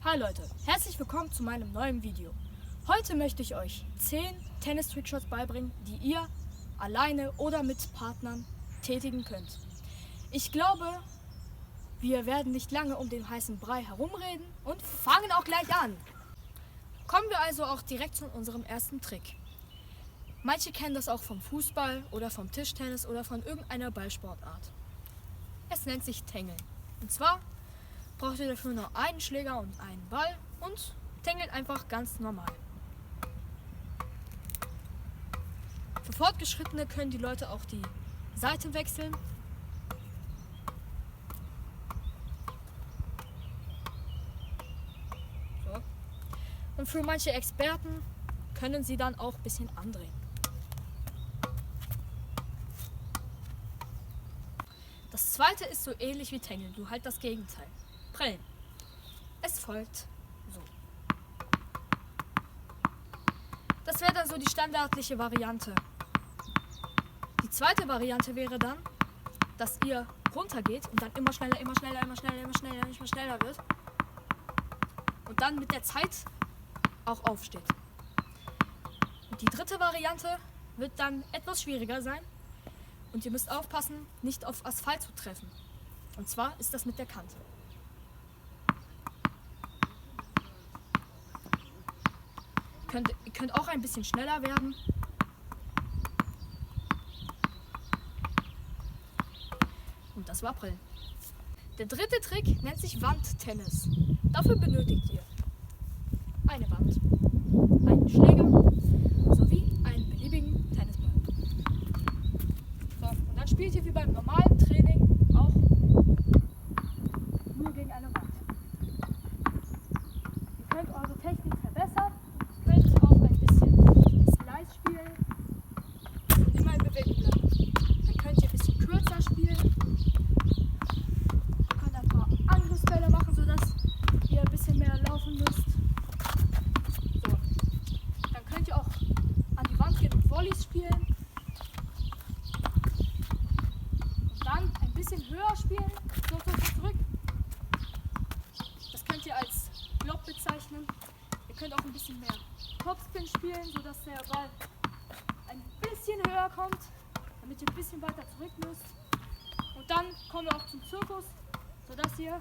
Hi Leute, herzlich willkommen zu meinem neuen Video. Heute möchte ich euch 10 Tennis-Trickshots beibringen, die ihr alleine oder mit Partnern tätigen könnt. Ich glaube, wir werden nicht lange um den heißen Brei herumreden und fangen auch gleich an. Kommen wir also auch direkt zu unserem ersten Trick. Manche kennen das auch vom Fußball oder vom Tischtennis oder von irgendeiner Ballsportart. Es nennt sich Tengeln. Und zwar braucht ihr dafür nur einen Schläger und einen Ball und tangelt einfach ganz normal. Für Fortgeschrittene können die Leute auch die Seite wechseln. So. Und für manche Experten können sie dann auch ein bisschen andrehen. Das zweite ist so ähnlich wie Tangeln, nur halt das Gegenteil. Prellen. Es folgt so. Das wäre dann so die standardliche Variante. Die zweite Variante wäre dann, dass ihr runtergeht und dann immer schneller wird. Und dann mit der Zeit auch aufsteht. Und die dritte Variante wird dann etwas schwieriger sein. Und ihr müsst aufpassen, nicht auf Asphalt zu treffen. Und zwar ist das mit der Kante. Ihr könnt auch ein bisschen schneller werden. Und das war Prellen. Der dritte Trick nennt sich Wandtennis. Dafür benötigt ihr eine Wand, einen Schläger sowie einen beliebigen Tennisball. So, und dann spielt ihr wie beim normalen Training auch nur gegen eine Wand. Ihr könnt eure Technik verbessern. Könnt auch ein bisschen Slice spielen und immer in Bewegung bleiben. Dann könnt ihr ein bisschen kürzer spielen. Ihr könnt ein paar Angriffsbälle machen, sodass ihr ein bisschen mehr laufen müsst. So. Dann könnt ihr auch an die Wand gehen und Volleys spielen. Und dann ein bisschen höher spielen. So, zurück. Das könnt ihr als Block bezeichnen. Ihr könnt auch ein bisschen mehr Topspin spielen, sodass der Ball ein bisschen höher kommt, damit ihr ein bisschen weiter zurück müsst. Und dann kommen wir auch zum Zirkus, sodass ihr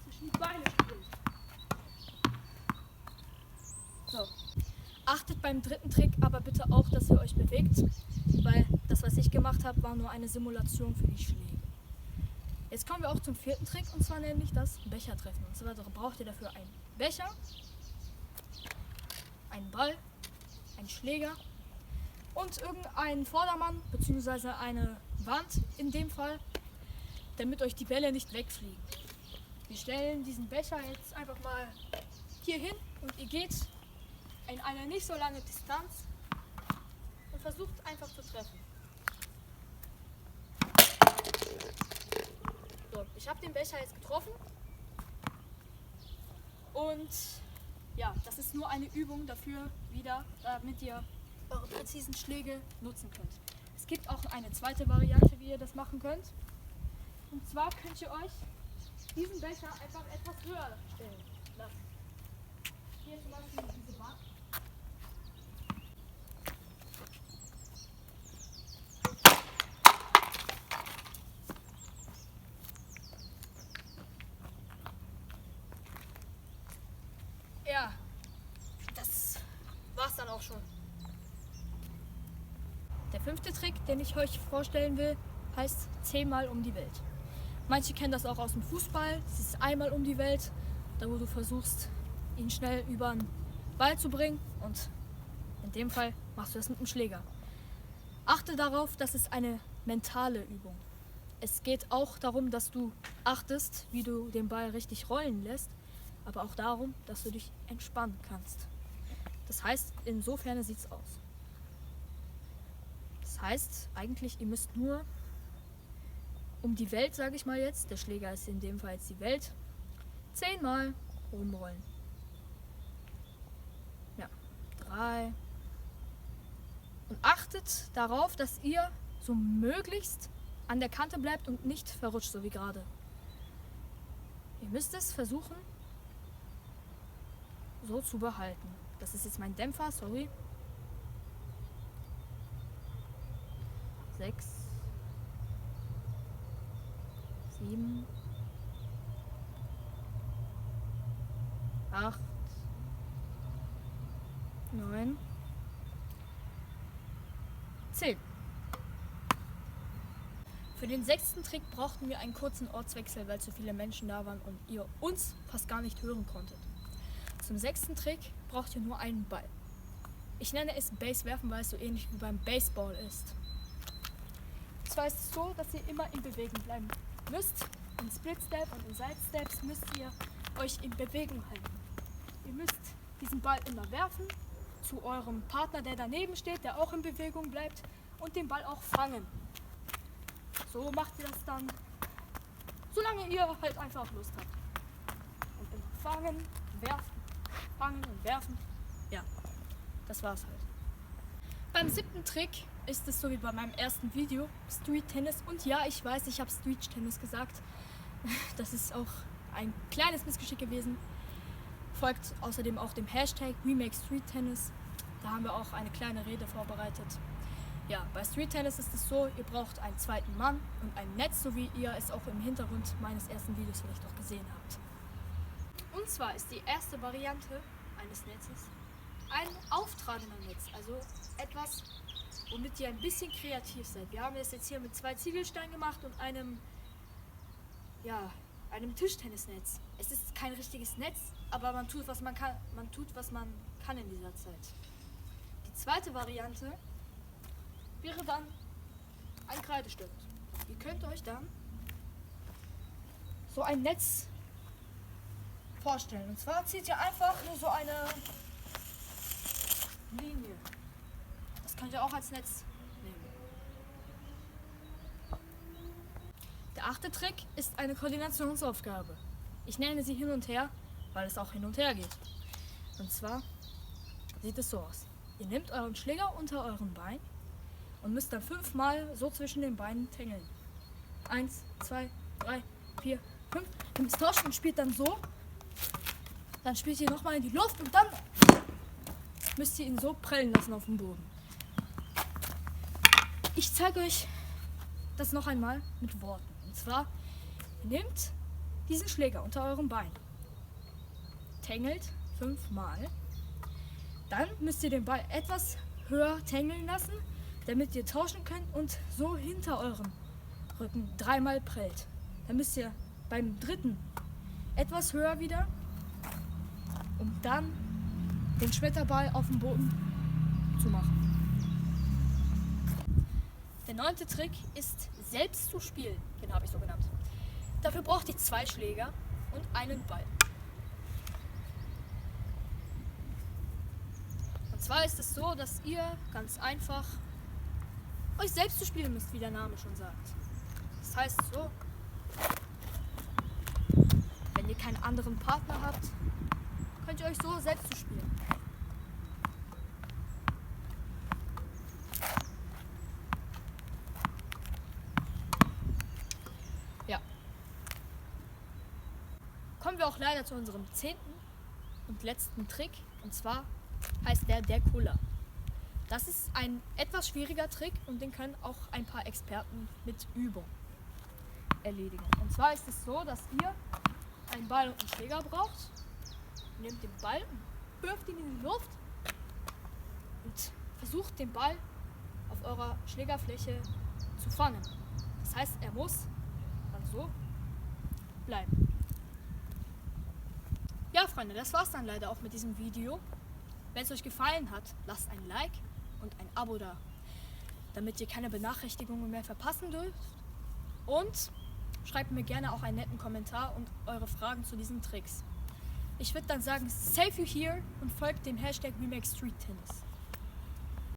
zwischen die Beine spielt. So. Achtet beim dritten Trick aber bitte auch, dass ihr euch bewegt, weil das, was ich gemacht habe, war nur eine Simulation für die Schläge. Jetzt kommen wir auch zum vierten Trick, und zwar nämlich das Bechertreffen. Und zwar braucht ihr dafür einen Becher, einen Ball, einen Schläger und irgendeinen Vordermann bzw. eine Wand in dem Fall, damit euch die Bälle nicht wegfliegen. Wir stellen diesen Becher jetzt einfach mal hier hin und ihr geht in eine nicht so lange Distanz und versucht einfach zu treffen. So, ich habe den Becher jetzt getroffen und ja, das ist nur eine Übung dafür wieder, damit ihr eure präzisen Schläge nutzen könnt. Es gibt auch eine zweite Variante, wie ihr das machen könnt. Und zwar könnt ihr euch diesen Becher einfach etwas höher stellen lassen. Hier zum Beispiel diese Wand. Ja, das war's dann auch schon. Der fünfte Trick, den ich euch vorstellen will, heißt 10-mal um die Welt. Manche kennen das auch aus dem Fußball. Es ist einmal um die Welt, da wo du versuchst, ihn schnell über den Ball zu bringen. Und in dem Fall machst du das mit dem Schläger. Achte darauf, das ist eine mentale Übung. Es geht auch darum, dass du achtest, wie du den Ball richtig rollen lässt, aber auch darum, dass du dich entspannen kannst. Das heißt, insofern sieht es aus. Das heißt, eigentlich, ihr müsst nur um die Welt, sage ich mal jetzt, der Schläger ist in dem Fall jetzt die Welt, 10-mal rumrollen. Ja, 3. Und achtet darauf, dass ihr so möglichst an der Kante bleibt und nicht verrutscht, so wie gerade. Ihr müsst es versuchen, so zu behalten. Das ist jetzt mein Dämpfer, sorry. 6, 7, 8, 9, 10. Für den 6. Trick brauchten wir einen kurzen Ortswechsel, weil zu viele Menschen da waren und ihr uns fast gar nicht hören konntet. Zum 6. Trick braucht ihr nur einen Ball. Ich nenne es Base werfen, weil es so ähnlich wie beim Baseball ist. Und zwar ist es so, dass ihr immer in Bewegung bleiben müsst. In Split Step und in Side Steps müsst ihr euch in Bewegung halten. Ihr müsst diesen Ball immer werfen zu eurem Partner, der daneben steht, der auch in Bewegung bleibt, und den Ball auch fangen. So macht ihr das dann, solange ihr halt einfach Lust habt. Und immer fangen, und werfen. Ja, das war's halt. Beim 7. Trick ist es so wie bei meinem ersten Video, Street Tennis. Und ja, ich weiß, ich habe Street Tennis gesagt. Das ist auch ein kleines Missgeschick gewesen. Folgt außerdem auch dem Hashtag #WeMakeStreetTennis. Da haben wir auch eine kleine Rede vorbereitet. Ja, bei Street Tennis ist es so, ihr braucht einen zweiten Mann und ein Netz, so wie ihr es auch im Hintergrund meines ersten Videos vielleicht auch gesehen habt. Und zwar ist die erste Variante eines Netzes ein auftragender Netz, also etwas, womit ihr ein bisschen kreativ seid. Wir haben es jetzt hier mit 2 Ziegelsteinen gemacht und einem Tischtennisnetz. Es ist kein richtiges Netz, aber man tut, was man kann in dieser Zeit. Die zweite Variante wäre dann ein Kreidestift. Ihr könnt euch dann so ein Netz vorstellen. Und zwar zieht ihr einfach nur so eine Linie. Das könnt ihr auch als Netz nehmen. Der 8. Trick ist eine Koordinationsaufgabe. Ich nenne sie hin und her, weil es auch hin und her geht. Und zwar sieht es so aus. Ihr nehmt euren Schläger unter euren Bein und müsst dann 5-mal so zwischen den Beinen tängeln. 1, 2, 3, 4, 5. Ihr müsst tauschen und spielt dann so. Dann spielt ihr nochmal in die Luft und dann müsst ihr ihn so prellen lassen auf dem Boden. Ich zeige euch das noch einmal mit Worten. Und zwar, ihr nehmt diesen Schläger unter eurem Bein, tängelt 5-mal. Dann müsst ihr den Ball etwas höher tängeln lassen, damit ihr tauschen könnt und so hinter eurem Rücken 3-mal prellt. Dann müsst ihr beim 3. etwas höher wieder, um dann den Schmetterball auf dem Boden zu machen. Der 9. Trick ist selbst zu spielen, den habe ich so genannt. Dafür braucht ihr 2 Schläger und einen Ball. Und zwar ist es so, dass ihr ganz einfach euch selbst zu spielen müsst, wie der Name schon sagt. Das heißt so, wenn ihr keinen anderen Partner habt, könnt ihr euch so selbst zu spielen. Ja. Kommen wir auch leider zu unserem 10. und letzten Trick. Und zwar heißt der Kuller. Das ist ein etwas schwieriger Trick und den können auch ein paar Experten mit Übung erledigen. Und zwar ist es so, dass ihr einen Ball und einen Schläger braucht. Ihr nehmt den Ball und wirft ihn in die Luft und versucht den Ball auf eurer Schlägerfläche zu fangen. Das heißt, er muss dann so bleiben. Ja, Freunde, das war's dann leider auch mit diesem Video. Wenn es euch gefallen hat, lasst ein Like und ein Abo da, damit ihr keine Benachrichtigungen mehr verpassen dürft. Und schreibt mir gerne auch einen netten Kommentar und eure Fragen zu diesen Tricks. Ich würde dann sagen, save you here und folgt dem Hashtag #WeMakeStreetTennis.